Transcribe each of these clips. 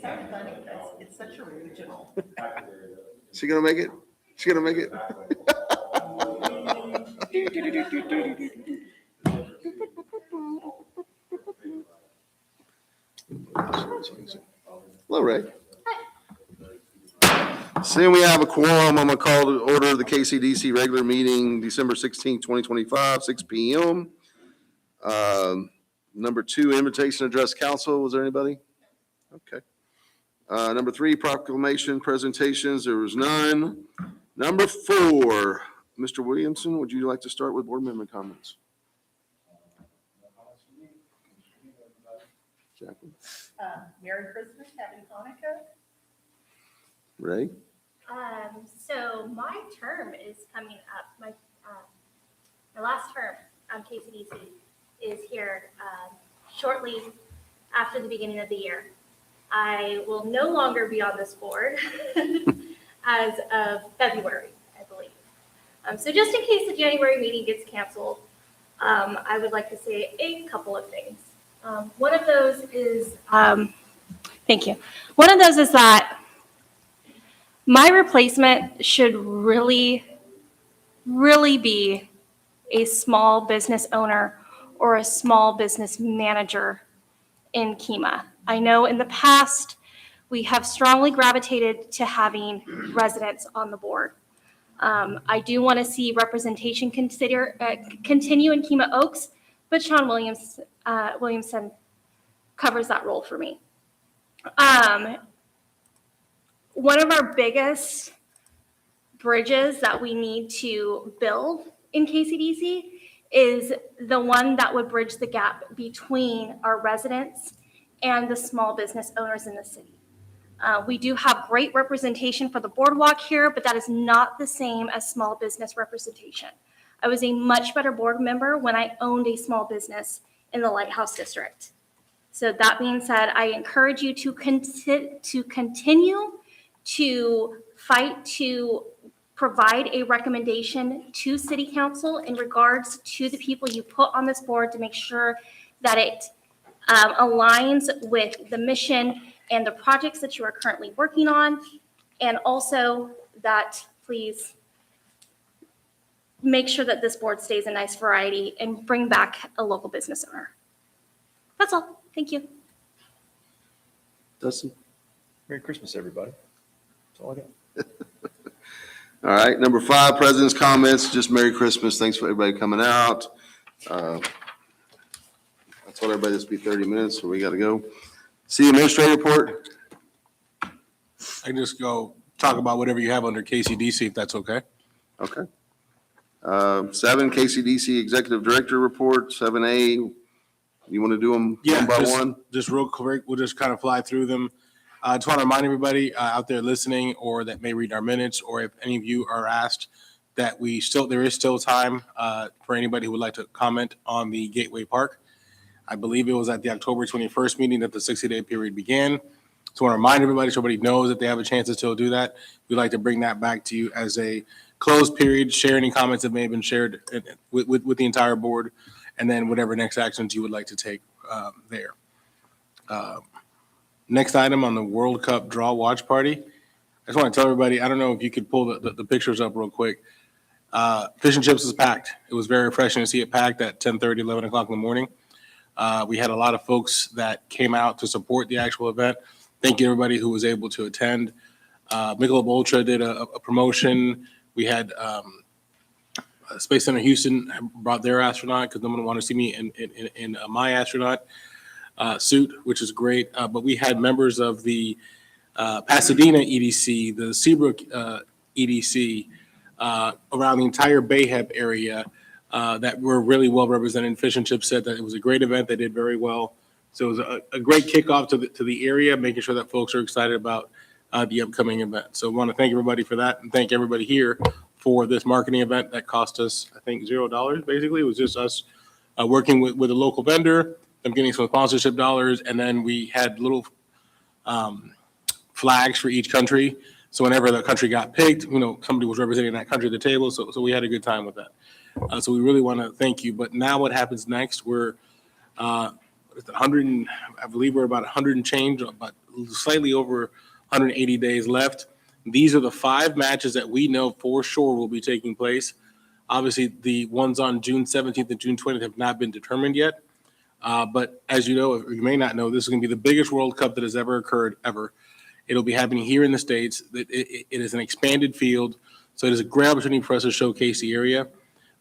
It's so funny because it's such a regional. She gonna make it? She gonna make it? Hello, Ray. Seeing we have a quorum, I'm gonna call to order the KCDC regular meeting, December 16th, 2025, 6 PM. Number 2, invitation to address council. Was there anybody? Okay. Number 3, proclamation presentations. There was none. Number 4, Mr. Williamson, would you like to start with board member comments? Jacqueline? Merry Christmas, Happy Hanukkah. Ray? So my term is coming up. My last term on KCDC is here shortly after the beginning of the year. I will no longer be on this board as of February, I believe. So just in case the January meeting gets canceled, I would like to say a couple of things. One of those is, thank you. One of those is that my replacement should really be a small business owner or a small business manager in Kemah. I know in the past, we have strongly gravitated to having residents on the board. I do want to see representation continue in Kemah Oaks, but Sean Williamson covers that role for me. One of our biggest bridges that we need to build in KCDC is the one that would bridge the gap between our residents and the small business owners in the city. We do have great representation for the boardwalk here, but that is not the same as small business representation. I was a much better board member when I owned a small business in the Lighthouse District. So that being said, I encourage you to continue to fight to provide a recommendation to City Council in regards to the people you put on this board to make sure that it aligns with the mission and the projects that you are currently working on, and also that please make sure that this board stays a nice variety and bring back a local business owner. That's all. Thank you. Dustin? Merry Christmas, everybody. That's all I got. All right, number 5, president's comments. Just Merry Christmas. Thanks for everybody coming out. I told everybody this would be 30 minutes, so we got to go. City administrator report. I can just go talk about whatever you have under KCDC, if that's okay. Okay. 7, KCDC executive director report. 7A. You want to do them one by one? Just real quick, we'll just kind of fly through them. I just want to remind everybody out there listening or that may read our minutes, or if any of you are asked, that there is still time for anybody who would like to comment on the Gateway Park. I believe it was at the October 21st meeting that the 60-day period began. So I want to remind everybody so everybody knows that they have a chance to still do that. We'd like to bring that back to you as a closed period, share any comments that may have been shared with the entire board, and then whatever next actions you would like to take there. Next item on the World Cup Draw Watch Party. I just want to tell everybody, I don't know if you could pull the pictures up real quick. Fish and chips was packed. It was very refreshing to see it packed at 10:30, 11 o'clock in the morning. We had a lot of folks that came out to support the actual event. Thank you, everybody who was able to attend. Michelob Ultra did a promotion. We had Space Center Houston brought their astronaut because no one wanted to see me in my astronaut suit, which is great. But we had members of the Pasadena EDC, the Seabrook EDC, around the entire Bayheb area that were really well represented. Fish and Chips said that it was a great event. They did very well. So it was a great kickoff to the area, making sure that folks are excited about the upcoming event. So I want to thank everybody for that and thank everybody here for this marketing event that cost us, I think, $0, basically. It was just us working with a local vendor, them getting some sponsorship dollars, and then we had little flags for each country. So whenever the country got picked, somebody was representing that country at the table. So we had a good time with that. So we really want to thank you. But now what happens next, we're I believe we're about 100 and change, about slightly over 180 days left. These are the 5 matches that we know for sure will be taking place. Obviously, the ones on June 17th and June 20th have not been determined yet. But as you know, or you may not know, this is going to be the biggest World Cup that has ever occurred, ever. It'll be happening here in the States. It is an expanded field, so it is a great opportunity for us to showcase the area.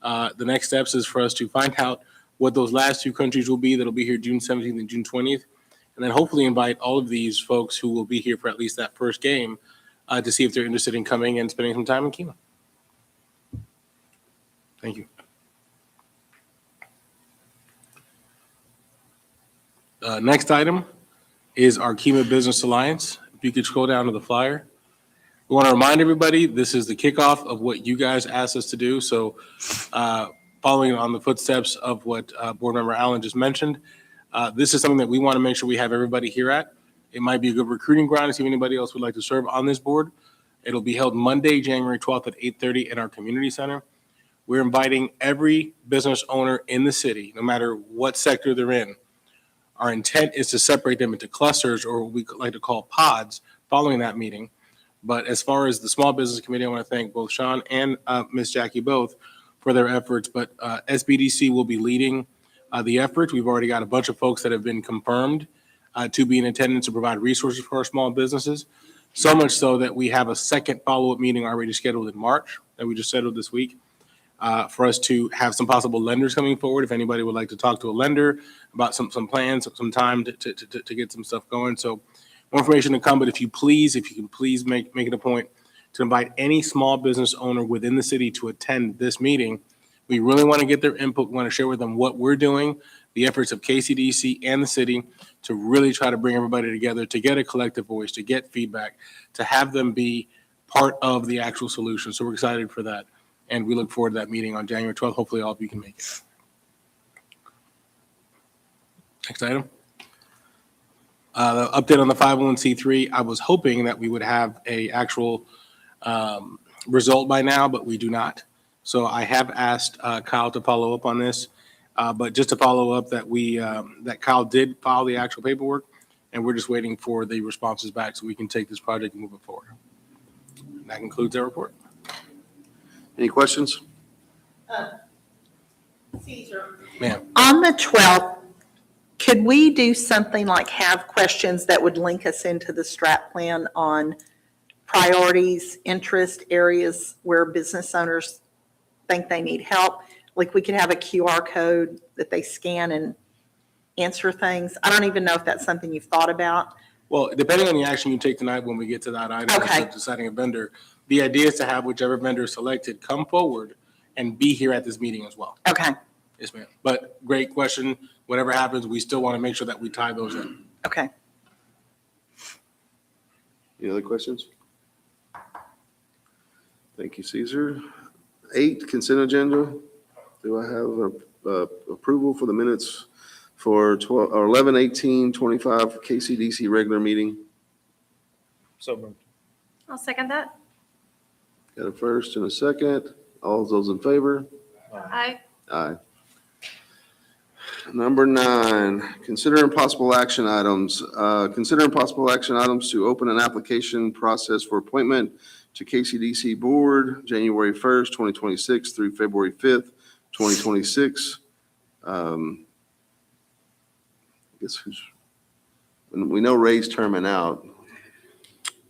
The next steps is for us to find out what those last 2 countries will be that'll be here June 17th and June 20th, and then hopefully invite all of these folks who will be here for at least that first game to see if they're interested in coming and spending some time in Kima. Thank you. Next item is our Kima Business Alliance. If you could scroll down to the flyer. We want to remind everybody, this is the kickoff of what you guys asked us to do. So following on the footsteps of what Board Member Allen just mentioned, this is something that we want to make sure we have everybody here at. It might be a good recruiting ground to see if anybody else would like to serve on this board. It'll be held Monday, January 12th at 8:30 in our community center. We're inviting every business owner in the city, no matter what sector they're in. Our intent is to separate them into clusters, or what we like to call pods, following that meeting. But as far as the Small Business Committee, I want to thank both Sean and Ms. Jackie both for their efforts. But SBDC will be leading the effort. We've already got a bunch of folks that have been confirmed to be in attendance to provide resources for our small businesses. So much so that we have a second follow-up meeting already scheduled in March that we just settled this week. For us to have some possible lenders coming forward. If anybody would like to talk to a lender about some plans, some time to get some stuff going. So more information to come, but if you can please make it a point to invite any small business owner within the city to attend this meeting. We really want to get their input. We want to share with them what we're doing, the efforts of KCDC and the city to really try to bring everybody together, to get a collective voice, to get feedback, to have them be part of the actual solution. So we're excited for that. And we look forward to that meeting on January 12th. Hopefully all of you can make it. Next item. The update on the 501c3. I was hoping that we would have a actual result by now, but we do not. So I have asked Kyle to follow up on this. But just to follow up that that Kyle did file the actual paperwork, and we're just waiting for the responses back so we can take this project and move it forward. And that concludes our report. Any questions? Caesar, Ma'am. On the 12th, could we do something like have questions that would link us into the strat plan on priorities, interest areas where business owners think they need help? Like we could have a QR code that they scan and answer things. I don't even know if that's something you've thought about. Well, depending on the action you take tonight when we get to that item, Okay. of deciding a vendor, the idea is to have whichever vendor is selected come forward and be here at this meeting as well. Okay, Yes, ma'am. But great question. Whatever happens, we still want to make sure that we tie those in. okay. Any other questions? Thank you, Caesar. 8, consent agenda. Do I have approval for the minutes for 11/18/25 KCDC regular meeting? So moved. I'll second that. Got a first and a second. All those in favor? Aye. Aye. Number 9, consider impossible action items. Consider impossible action items to open an application process for appointment to KCDC Board, January 1st, 2026 through February 5th, 2026. I guess we know Ray's terming out.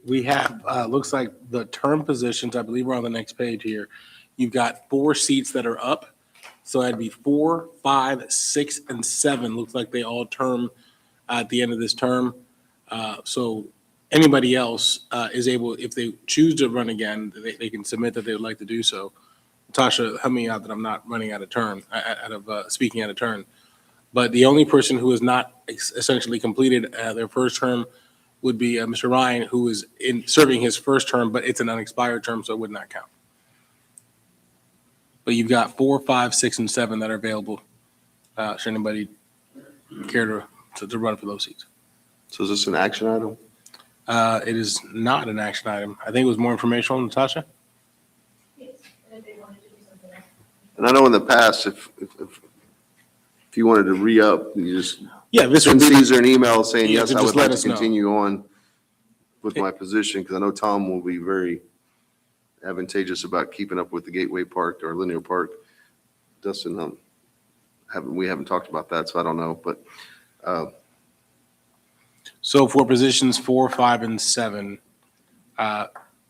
We have, looks like the term positions, I believe we're on the next page here. You've got 4 seats that are up. So that'd be 4, 5, 6, and 7. Looks like they all term at the end of this term. So anybody else is able, if they choose to run again, they can submit that they would like to do so. Tasha, help me out that I'm not running out of turn, speaking out of turn. But the only person who has not essentially completed their first term would be Mr. Ryan, who is serving his first term, but it's an unexpired term, so it would not count. But you've got 4, 5, 6, and 7 that are available. Should anybody care to run for those seats? So is this an action item? It is not an action item. I think it was more informational, Natasha. And I know in the past, if you wanted to re-up, you just Yeah, this send would be, Caesar an email saying, Yeah, yes, to I just would let like to us know. continue on with my position, because I know Tom will be very advantageous about keeping up with the Gateway Park or Linear Park. Dustin, we haven't talked about that, so I don't know, but, so for positions 4, 5, and 7,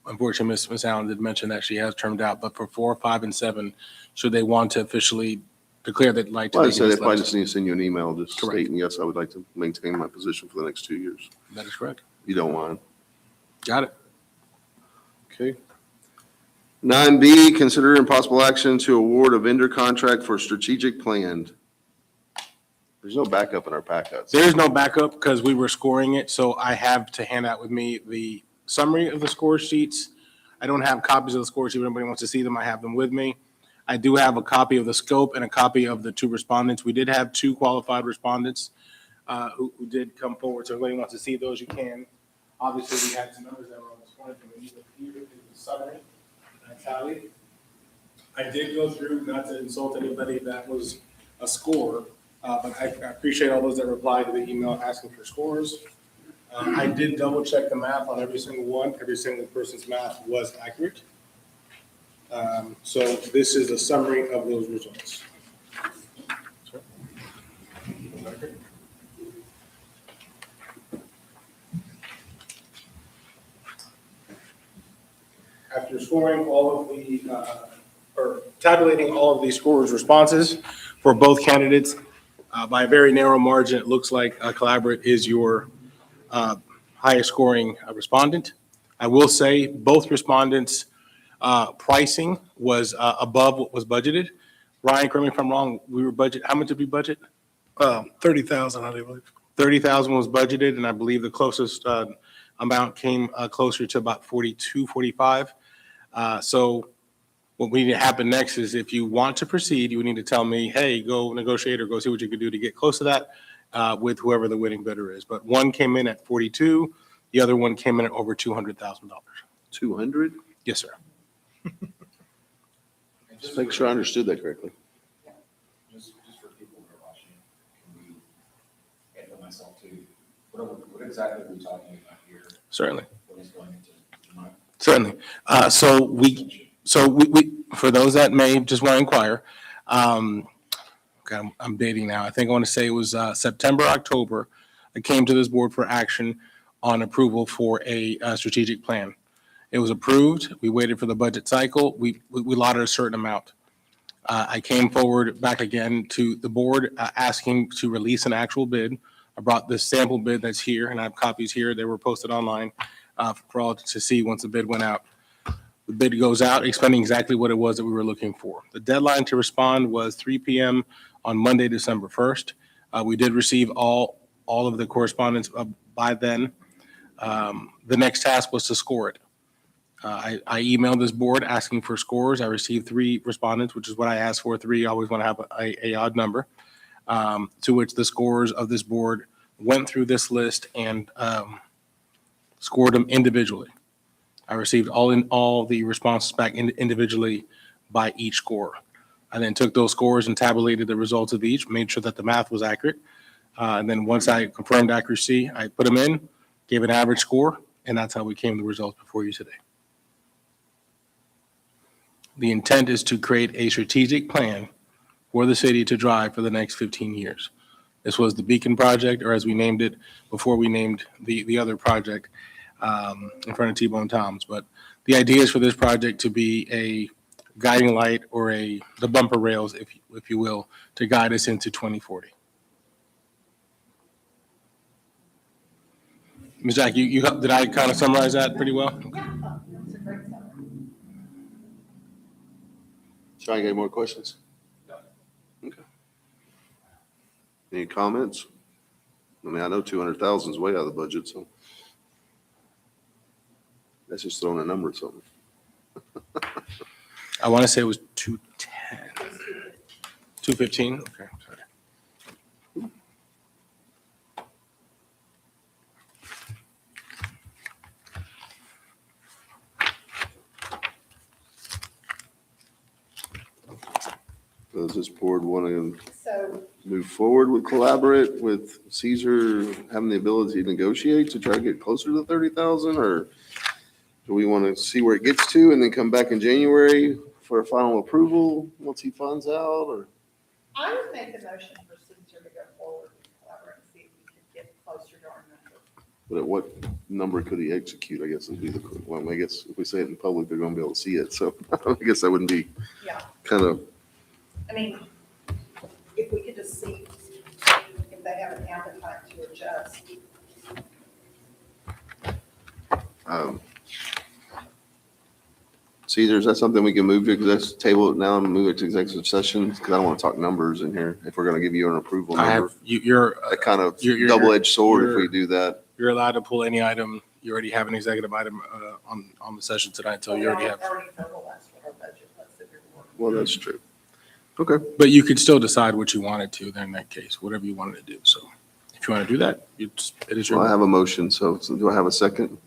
unfortunately, Ms. Allen did mention that she has termed out, but for 4, 5, and 7, should they want to officially declare they'd like to? well, I they can said they just let probably us just need to send you an email just Correct. stating, yes, I would like to maintain my position for the next 2 years. know. That is correct. You don't mind. Got it. Okay. 9B, consider impossible action to award a vendor contract for strategic plan. There's no backup in our packets. There is no backup because we were scoring it, so I have to hand out with me the summary of the score sheets. I don't have copies of the score sheet. If anybody wants to see them, I have them with me. I do have a copy of the scope and a copy of the 2 respondents. We did have 2 qualified respondents who did come forward, so if anybody wants to see those, you can. Obviously, we had some numbers that were on the screen, and here is the summary. I tallied. I did go through, not to insult anybody that was a score, but I appreciate all those that replied to the email asking for scores. I did double check the math on every single one. Every single person's math was accurate. So this is a summary of those results. After scoring all of the, or tabulating all of the scorers' responses for both candidates, by a very narrow margin, it looks like Collaborate is your highest scoring respondent. I will say both respondents' pricing was above what was budgeted. Ryan, correct me if I'm wrong, we were budget, how much did we budget? 30,000, I do believe. 30,000 was budgeted, and I believe the closest amount came closer to about 42, 45. So what we need to happen next is if you want to proceed, you would need to tell me, hey, go negotiate or go see what you can do to get close to that with whoever the winning bidder is. But one came in at 42, the other one came in at over $200,000. 200? Yes, sir. Just make sure I understood that correctly. Just for people who are watching, can we, and for myself too, what exactly are we talking about here? Certainly. What is going into my? Certainly. So we, for those that may just want to inquire, okay, I'm dating now. I think I want to say it was September, October. I came to this board for action on approval for a strategic plan. It was approved. We waited for the budget cycle. We allotted a certain amount. I came forward back again to the board asking to release an actual bid. I brought this sample bid that's here, and I have copies here. They were posted online for all to see once the bid went out. The bid goes out explaining exactly what it was that we were looking for. The deadline to respond was 3 p.m. on Monday, December 1st. We did receive all of the correspondence by then. The next task was to score it. I emailed this board asking for scores. I received 3 respondents, which is what I asked for. 3, I always want to have a odd number, to which the scores of this board went through this list and scored them individually. I received all the responses back individually by each score. I then took those scores and tabulated the results of each, made sure that the math was accurate. And then once I confirmed accuracy, I put them in, gave an average score, and that's how we came to the results before you today. The intent is to create a strategic plan for the city to drive for the next 15 years. This was the Beacon Project, or as we named it before we named the other project in front of T-Bone Tom's. But the idea is for this project to be a guiding light or the bumper rails, if you will, to guide us into 2040. Ms. Jack, did I kind of summarize that pretty well? Yeah, it's a great summary. Sean, any more questions? No. Okay. Any comments? I mean, I know 200,000 is way out of the budget, so that's just throwing a number at something. I want to say it was 210. 215? Okay, sorry. Does this board want to, So move forward with collaborate with Caesar having the ability to negotiate to try to get closer to the 30,000? Or do we want to see where it gets to and then come back in January for a final approval once he finds out? Or I would make the motion for Caesar to go forward and collaborate and see if we could get closer to our number. but at what number could he execute, I guess would be the, well, I guess if we say it in public, they're going to be able to see it. So I guess that wouldn't be Yeah, kind of, I mean, if we could just see if they have an appetite to adjust. Caesar, is that something we can move to table it now and move it to executive session? Because I don't want to talk numbers in here if we're going to give you an approval I number. have, you're, That kind of You're- double-edged sword if you're- we do that. you're allowed to pull any item. You already have an executive item on the session tonight, so you already have. Already verbalized what our budget was that we were working. Well, that's true. Okay. But you could still decide what you wanted to then in that case, whatever you wanted to do. So if you want to do that, it is Well, I your. have a motion, so do I have a second?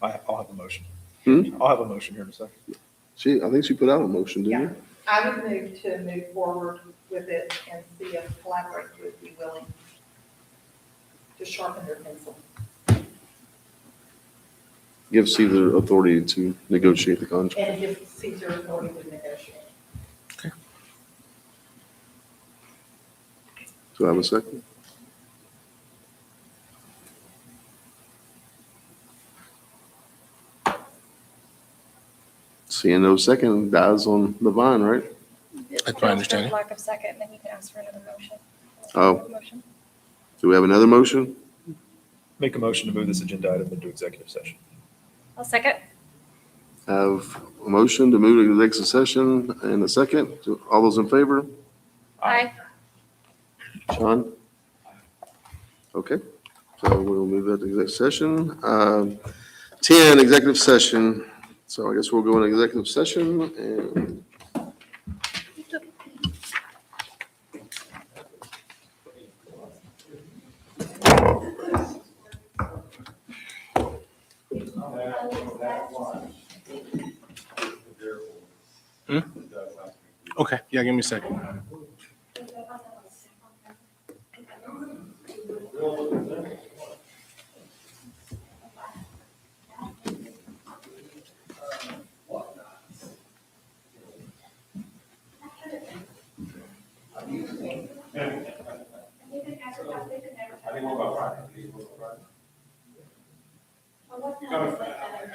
I'll have a motion. Hmm? I'll have a motion here in a second. I think she put out a motion, didn't Yeah, you? I would move to move forward with it and see if collaborate would be willing to sharpen their pencil. Give Caesar authority to negotiate the contract. And give Caesar authority to negotiate. Do I have a second? Seeing no second, dies on the vine, right? That's my understanding. Lack of second, then you can ask for another motion. Oh. Motion. Do we have another motion? Make a motion to move this agenda item into executive session. I'll second. Have a motion to move to executive session and a second. All those in favor? Aye. Sean? Okay, so we'll move that to executive session. 10, executive session. So I guess we'll go into executive session and Okay, yeah, give me a second.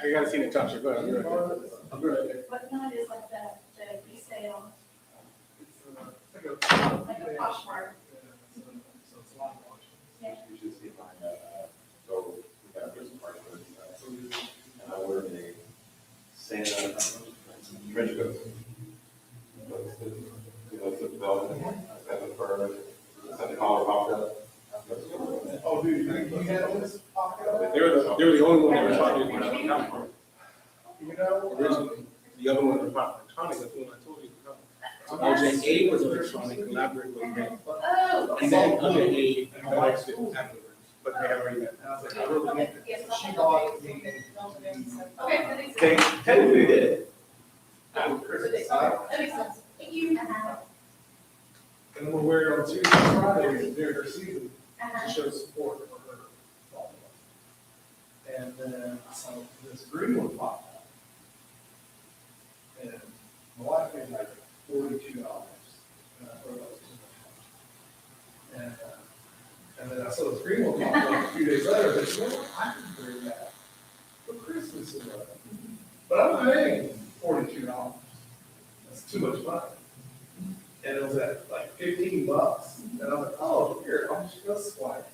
I gotta see the top, go ahead. What not is like the resale, like a Poshmark. You should see mine, so we got a Christmas party, and I ordered a Santa trench coat. You know, it's the belt, it's got the fur, it's got the collar popped up. Oh, dude, you had this pocket up? They were the only one that was talking about. You know, Originally, the other one was electronic, that's the one I told you. So OJ A was electronic, collaborate with them. Oh. And then OJ A, and I liked it afterwards, but they had already met. and I was like, I really want this. She bought me. Okay, that makes They sense. technically did. That makes sense. Thank you. And then we'll wear it on Tuesday, Fridays during her season to show support for her. volleyball. And then I saw this green one pop up. And my wife paid like $42. And I thought that was too much. And then I saw this green one pop up a few days later, but you know what? I can bring that for Christmas. But I'm paying $42. That's too much money. And it was at like $15. And I was like, oh, here, I'm just gonna swipe.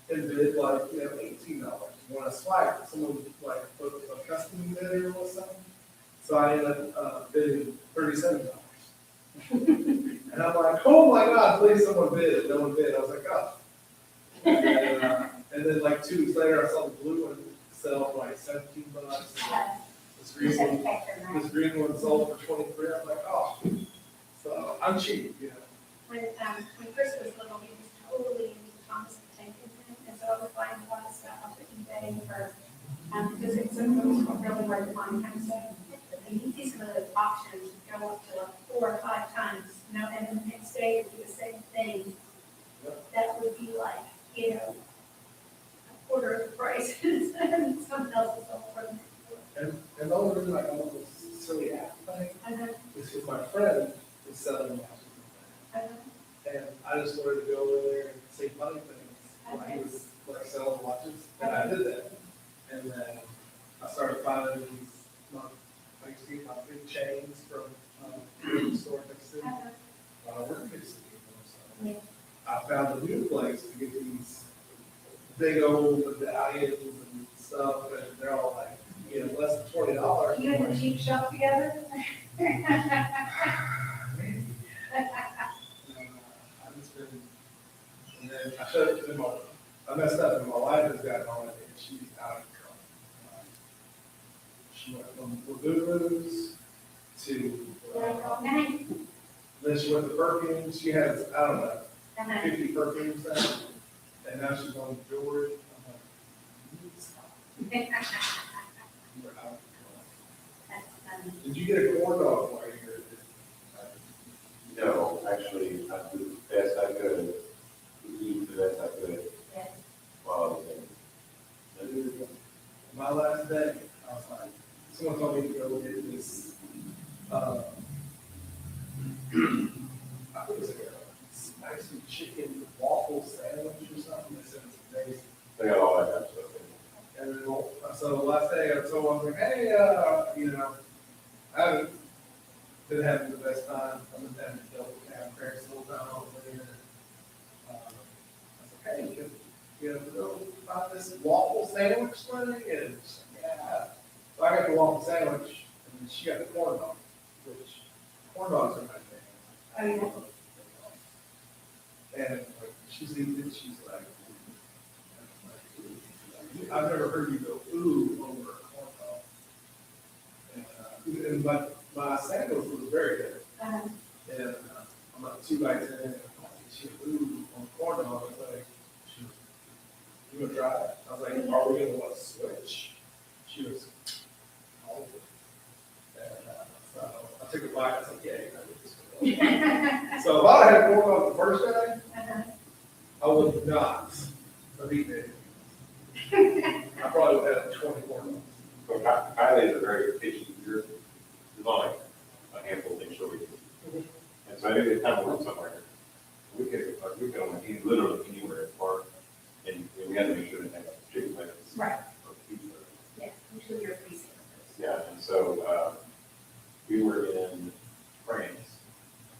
And bid like, $18. When I swiped, someone like put a custom bid or something. So I ended up bidding $37. And I'm like, oh my God, please someone bid. And no one bid. I was like, oh. And then like 2 weeks later, I saw the blue one sell for like $17. And this green one sold for 23. I was like, oh. So I'm cheap, When Chris was little, he was totally into Thomas the Tank Engine, and so I was buying a lot of stuff off of eBay for Because it's a really hard to find kind of stuff. And these kind of options go up to like 4 or 5 times, you know, and then the next day would do the same thing. That would be like, you know, a quarter of the price, and something else is all for them. And the only reason I come up with this silly app thing is because my friend is selling watches. And I just wanted to go over there and save money things, like he was like selling watches, and I did that. And then I started finding these, I used to get my big chains from, the store next to me. We're in Kansas City, so I found a new place to get these big old medallions and stuff, and they're all like, you know, less than $20. You and the cheap shop together? Maybe. I've just been, and then I showed it to I messed up, and my wife has gotten on it, and she's out of control. She went from Labubu's to, then she went to perfumes, she has, I don't know, 50 perfumes now, and now she's on jewelry. I'm like, you're out of control. Did you get a corn dog while you were there? No, actually, I did the best I could, to eat the best I could while I was there. My last day, I was like, someone told me to go get this, I think it was like a spicy chicken waffle sandwich or something. They said it's amazing. They got all that kind of stuff in. And then, so the last day I told them, I was like, hey, you know, I haven't been having the best time. I've been having to double down, parents the whole time over there. I was like, hey, you know, go find this waffle sandwich thing, and she's like, yeah. So I got the waffle sandwich, and then she got the corn dog, which corn dogs are my favorite. Oh, yeah. And like, she's eating it, she's like, I've never heard you go, ooh, over a corn dog. And my sandwich was very good. And I'm like 2 bites in, and she goes, ooh, on corn dog, I was like, you gonna try it? I was like, are we gonna want to switch? She was, all over it. And so I took a bite, I was like, yeah, you gotta get this one. So if I had corn dog the first day, I would not have eaten it. I probably would have had 20 corn dogs. So Kylie's a very picky eater. There's only like a handful of things she'll eat. And so I think they kind of went somewhere. We could only eat literally anywhere in the park. And we had to make sure to have chicken nuggets. Right. Or pizza. Yeah, usually you're freezing. Yeah, and so, we were in France.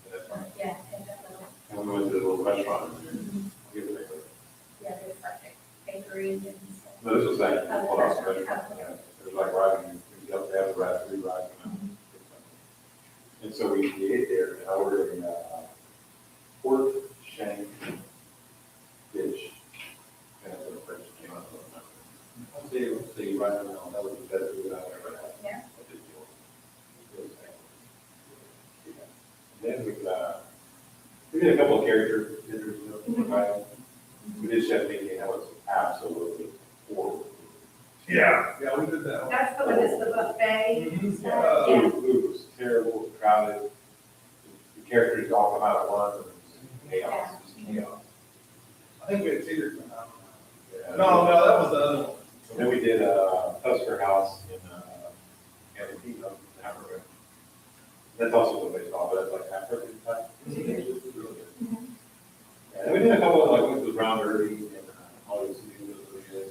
And that's right. Yeah, and definitely. And we went to a little restaurant. Give it a go. Yeah, there's like bakery and stuff. No, this was like, Oh, hold on, restaurant. restaurant. Yeah. It was like riding, you have to have the raspberry ride. And so we ate there, and I ordered a pork shank dish. And that's what the French came up with. I'll say right now, that was the best food I've ever had. Yeah. I did feel it. Then we did a couple of character dinners, you know, right? We did chef thinking, that was absolutely horrible. Yeah, we did that one. That's the one that's the buffet. Mhm. Yeah. Food was terrible, crowded. The characters all come out at once, and it was chaos, just chaos. I think we had tears. Yeah. No, that was the other one. And then we did Husker House in Antigua, in Africa. That's also what they call, but it's like African type. It's really good. Yeah, and we did a couple of, like, went to Brown Derby and all these things, it was really good.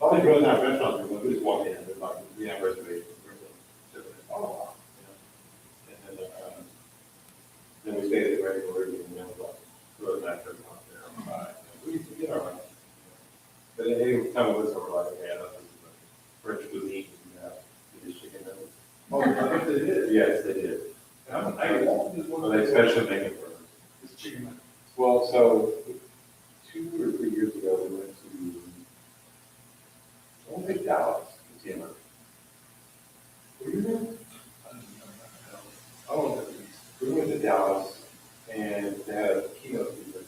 All these really nice restaurants, we just walked in, there's like, we have reservations. Oh, wow. You know. And then we stayed at Regular Derby and then it was like, really nice restaurant there on the side. We used to get our own. But then they would come with us and we're like, yeah, this is French cuisine, you know, we just chicken nuggets. Oh, I think they did. Yes, they did. Well, they especially make it for It's chicken nuggets. Well, so 2 or 3 years ago, we went to, I want to say Dallas, to see him. Were you there? I don't know. We went to Dallas and they had a keynote speaker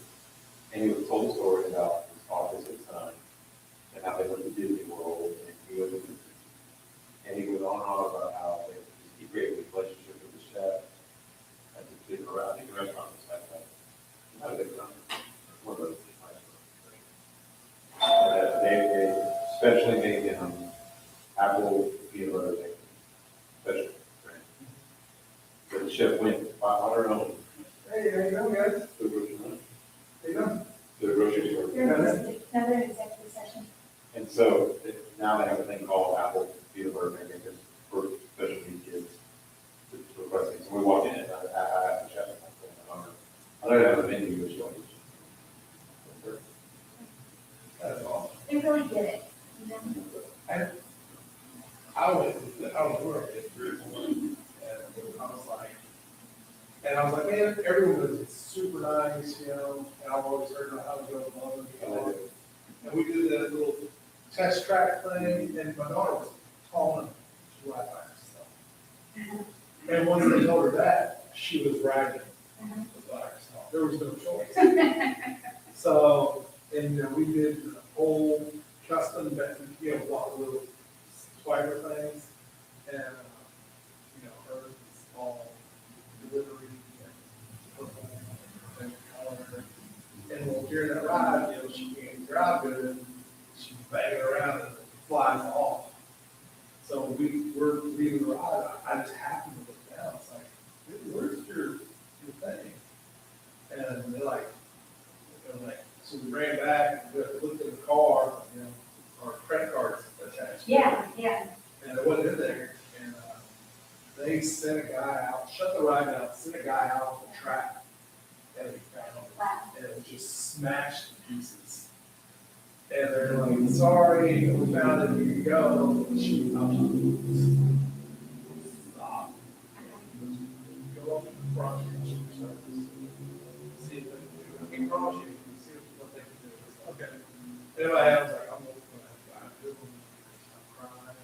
and he was told a story about his autistic son and how they went to Disney World and chef went 500 only Hey, how you doing, guys? to the grocery store. How you doing? To the grocery store. Another executive session. And so now they have a thing called Apple Peanut Butter Pancakes for special needs kids to request things. And we walk in and I asked the chef, I don't have a menu, but you That's awesome. They really get it, you know? I was working at 3 and I was like, man, everyone was super nice, you know, and I've always heard about how to go above and beyond. And we did that little test track thing, and my daughter was tall enough, she was right by herself. And once they told her that, she was bragging, was by herself, there was no choice. So, and, we did the whole custom, you know, lot of little swiper things, and, you know, hers is all delivery and color. And well, during that ride, you know, she can't drive good, and she's banging around and it flies off. So we're leaving the ride, I just happened to look down, it's like, where's your thing? And they're like, so we ran back, and we looked in the car, you know, our credit cards attached. Yeah. And it wasn't in there, and, they sent a guy out, shut the ride down, sent a guy out on the track. And we found it, and it was just smashed to pieces. And they're like, sorry, we found it, here you go. She, stop. Go up to the front, see if they can cross you, see what they can do. Okay. And I was like, I'm going to have to I'm crying,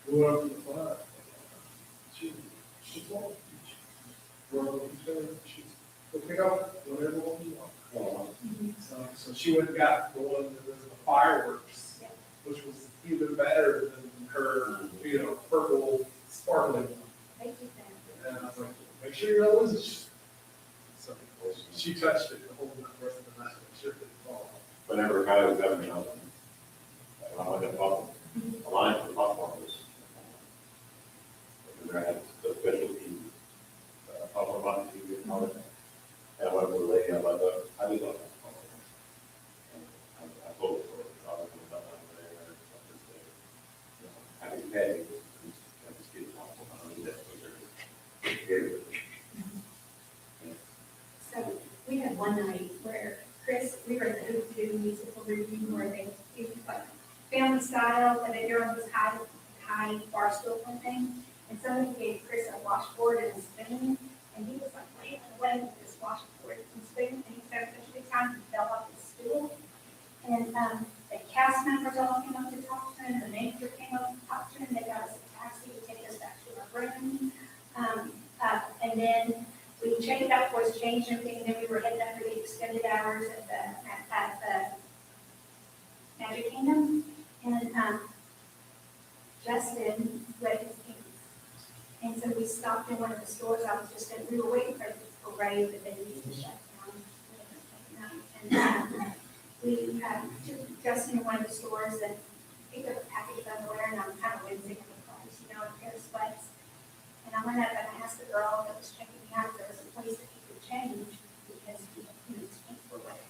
you know. We went up to the front. She's told, she'll pick up whatever one you want. So she went and got the one that was the fireworks, which was even better than her, you know, purple sparkling one. Thank you, And I was like, make sure you don't lose it. So she touched it the whole rest of the night, make sure it didn't fall. whenever a guy was having a line for popcorn was, because I had the specialty, popcorn box, and all that. And I went with a lady, I was like, look, I just love popcorn. And I told her, I was going to come down there, and I just said, I just get it popcorn, I don't need that, So we had one night where Chris, we were at the Hoop musical review where they do like family style, but they were on this high bar stool kind of thing. And somebody gave Chris a washboard and a spoon, and he was like laying away with this washboard and spoon, and he said such a big time he fell off his stool. And the cast members all came up to talk to him, the manager came up to talk to him, they got us a taxi to take us back to our room. And then we checked out for his change and everything, and then we were heading up for the extended hours at the Magic Kingdom. And Justin read his pants. And so we stopped in one of the stores, I was just in, we were waiting for the parade, but then we used to shut down. And we took Justin to one of the stores and picked up a package of underwear, and I'm kind of wincing at the price, you know, a pair of sweats. And I went up and I asked the girl that was checking me out if there was a place that he could change because he was paying for it.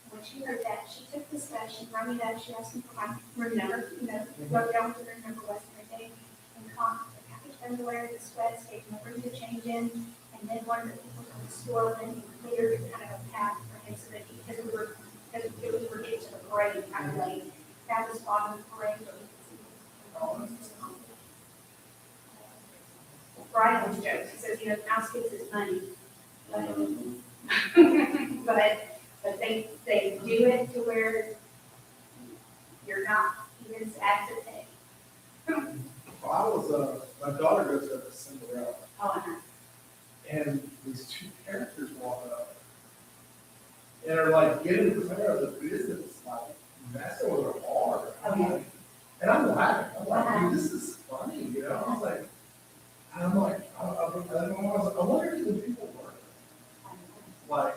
When she heard that, she took the stuff, she brought me that, she asked me for my room number, you know, wrote down what the room number was and everything. And caught the package of underwear, the sweats, gave me a room to change in. And then one of the people from the store went and cleared kind of a path for him so that because we were getting to the parade kind of late. That was bottom of the parade, but we could see all of this. Brian always jokes, he says, you know, mouse gets his money. But they do it to where you're not even sad to pay. Well, my daughter goes to Cinderella, Oh, and these two characters walk up and are like getting clear of the business, like messing with her hard. And I'm laughing. I'm like, dude, this is funny, you know? I was like, I wonder if the people work. Like,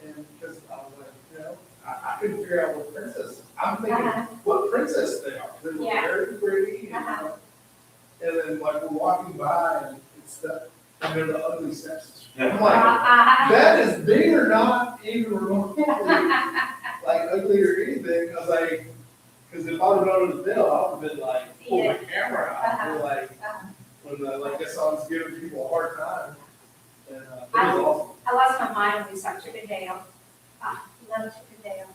and because I was like, you know, I couldn't figure out what princess, I'm thinking, what princess they are. They were Yeah. very pretty, you know? And then like we're walking by and step, and they're the ugly steps. I'm like, that is, they are not even remotely, like, ugly or anything, I was like, because if I would have known it was Bill, I would have been like, pull my camera out, and like, when, like, I saw us giving people a hard time, and, it was awesome. I lost my mind when we saw Chippendale. Love Chippendale.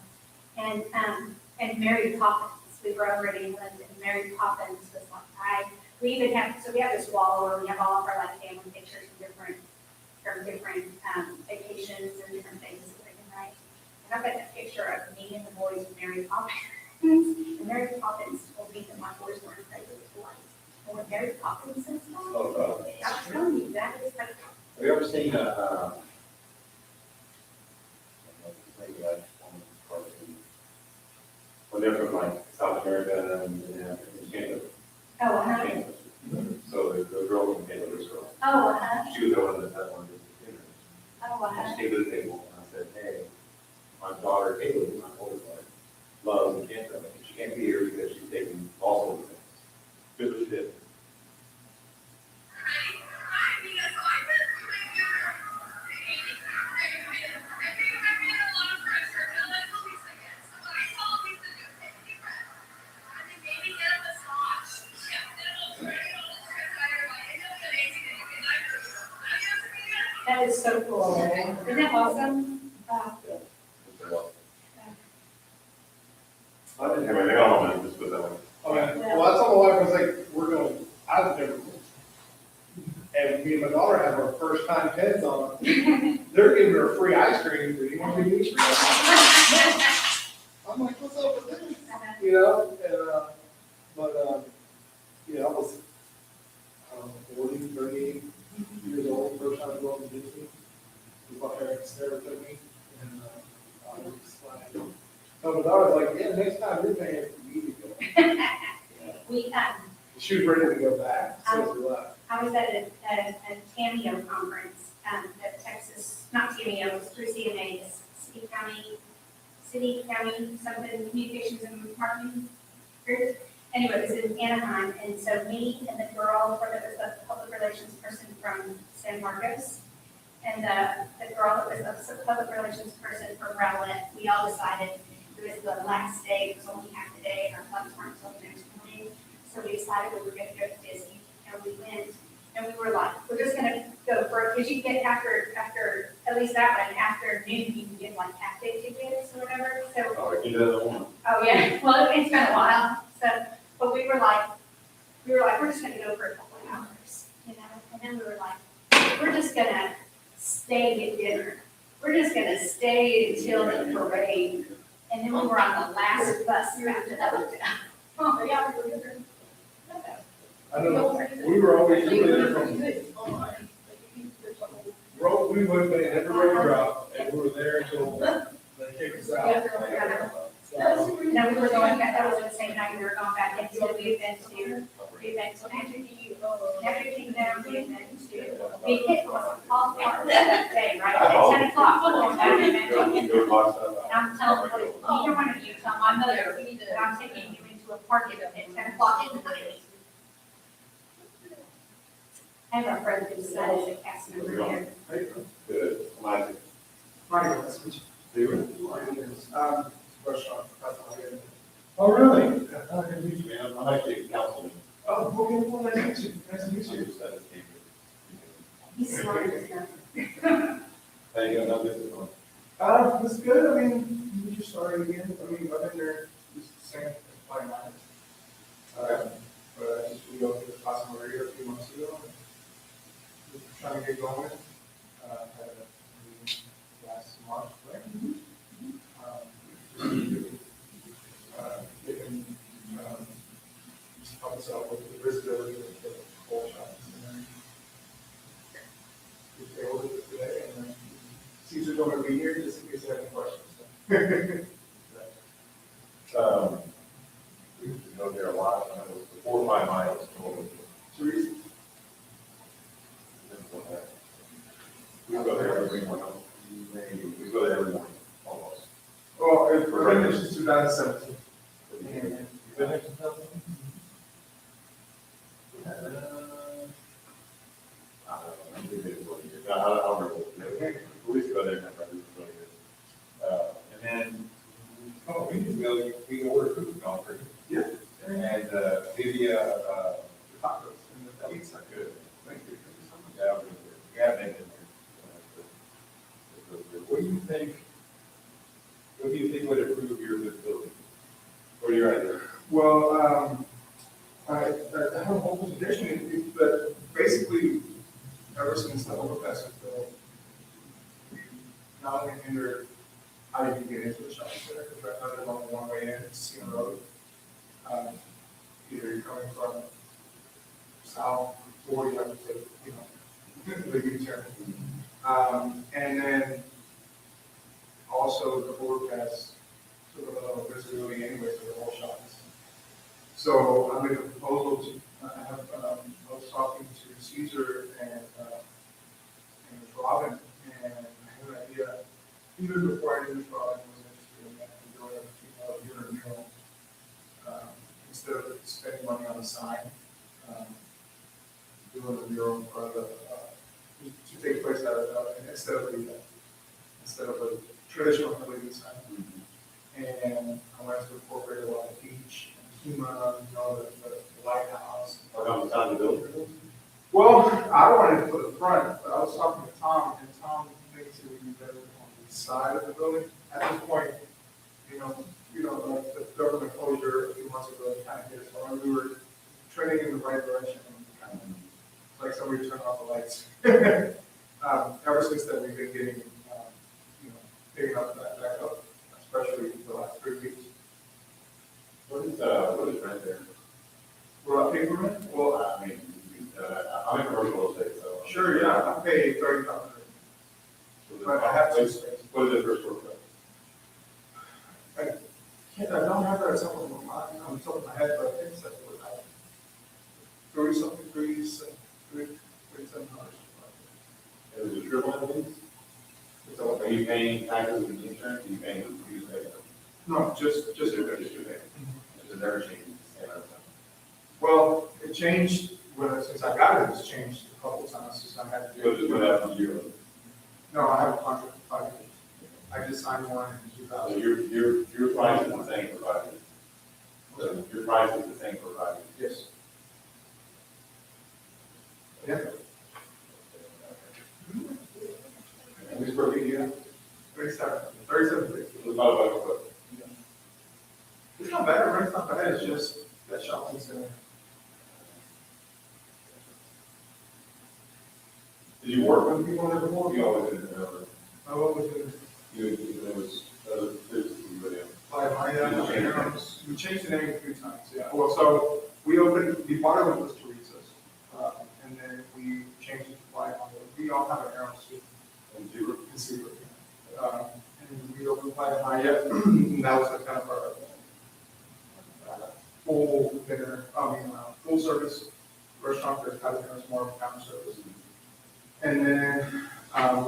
And Mary Poppins, we were over in England, and Mary Poppins was like, we even have, so we have this wall where we have all of our like family pictures from different vacations and different things that we can write. And I've got a picture of me and the boys with Mary Poppins. And Mary Poppins told me that my boys weren't afraid of the boys. And when Mary Poppins says that, I'm telling you, that is like, Have you ever seen when they're from like South America and Canada? oh, So the girl from Canada, this girl, oh, she was the one that had one of the dinner. oh, I came to the table and I said, hey, my daughter Haley, my older daughter, loves and can't come. She can't be here because she's taking all sorts of things. Here's what she did. That is so cool. Isn't that awesome? I didn't have anything on it, just put that one. Okay, well, I told my wife, I was like, we're going, I've never been. And me and my daughter have our first time pens on. They're giving her free ice cream, do you want to use free ice cream? I'm like, what's up with this? You know, and, I was, 40, 38 years old, first time going to Disney. My parents never took me, and, I was just like, so my daughter was like, yeah, next time you're paying for me to go. We, She was ready to go back, so we left. I was at a Cameo conference, at Texas, not Cameo, it was through CMA, City County, something, communications and marketing group. Anyway, it was in Anaheim, and so me and the girl, that was the public relations person from San Marcos, and the girl that was the public relations person from Rowlett, we all decided it was the last day, it was only half the day, and our flights weren't until the next morning. So we decided we were gonna go to Disney, and we went, and we were like, we're just gonna go for, because you get after, at least that one, after noon, you can get like half day tickets or whatever, so. Oh, I can do that one. Oh, yeah, well, it's been a while, so, but we were like, we're just gonna go for a couple of hours, you know, and then we were like, we're just gonna stay at dinner. We're just gonna stay until the parade, and then we were on the last bus back to the hotel. Oh, yeah, we were good. I don't know, we were always really there from, we would have been every road drop, and we were there until they kicked us out. No, we were going back, that was the same night we were going back into, we've been to Magic Kingdom, we've been to, we hit all that day, right, at 10 o'clock. And I'm telling you, neither one of you tell my mother that I'm taking you into a party at 10 o'clock at night. I have a friend who's a cast member here. Good. Mine. Right, that's what Do it. restaurant. Oh, really? How can you, man? I'm actually a councilman. Oh, well, nice to meet you, nice to meet you. He's smart as hell. How you gonna know this is going? It's good, I mean, we just started again, I mean, I've been there, just the same, like, 9 months. But I just, we go through the Casa Maria a few months ago, and just trying to get going. Had a meeting last month, right? Getting, just help us out with the visibility of the whole shop. We failed it today, and then Caesar's going to be here just in case they have any questions. We used to go there a lot, and it was 4 or 5 miles. Teresa? We go there every morning. We go there every morning, almost. Well, I've been there since 2017. You've been there since 2017? I other kind of really good. And then, oh, we need to go, we can order food from Alfred. Yeah. And, maybe, tacos, and that looks like good. Thank you. Yeah, really good. We have that in there. What do you think, would improve your visibility? Or your idea? Well, I have a whole presentation, but basically, ever since the overpass was built, we not only hindered how you can get into the shopping center, because right now there's only one way in, it's Cedar Road. Either you're coming from south, or you have to take, the U-turn. And then also the overpass took a little visibility anyway for the whole shopping center. So I made a proposal to, I was talking to Caesar and Robin, and I had an idea, even before I knew Robin was interested in that, and doing a mural, instead of spending money on the sign, doing a mural in front of the, to take place out of, instead of a traditional LED sign. And I wanted to incorporate a lot of beach, and Kima, the lighthouse. On the side of the building? Well, I wanted to put the front, but I was talking to Tom, and Tom thinks it would be better on the side of the building. At this point, like the government closure a few months ago kind of hit us, so we were trending in the right direction, and kind of, like somebody turned off the lights. Ever since then, we've been getting, picking up that back up, especially the last 3 weeks. What is right there? What about paper rent? Well, I mean, I'm in commercial estate, so. sure, yeah, I pay $30,000. But I have two spaces. What is it for square foot? I don't have that somewhere on the top of my head, but I think it's like, $37. Is it a triple lease? So are you paying taxes and insurance, are you paying the use of it? No, just Just your pay. It's never changed. well, it changed since I got it, it's changed a couple of times since I had to So do just it. went up from 0. No, I have a contract for 5 years. I just signed one in So 2000. your price is the same for 5 years. So your price is the same for 5 years. Yes. Yeah, And we square feet, yeah? 37 feet. It's about a foot. It's not bad, right? It's not bad, it's just that shopping center. Did you work with people there before? You always did, remember? What was it? There was other businesses you were in. We changed the name a few times, yeah. Well, so we bought it with Teresa's, and then we changed it to Fly High. We all have an arrow suit. And you were, In Seabrook. And we opened Fly High, yeah, and that was kind of our full dinner, full service restaurant that had a more counter service. And then,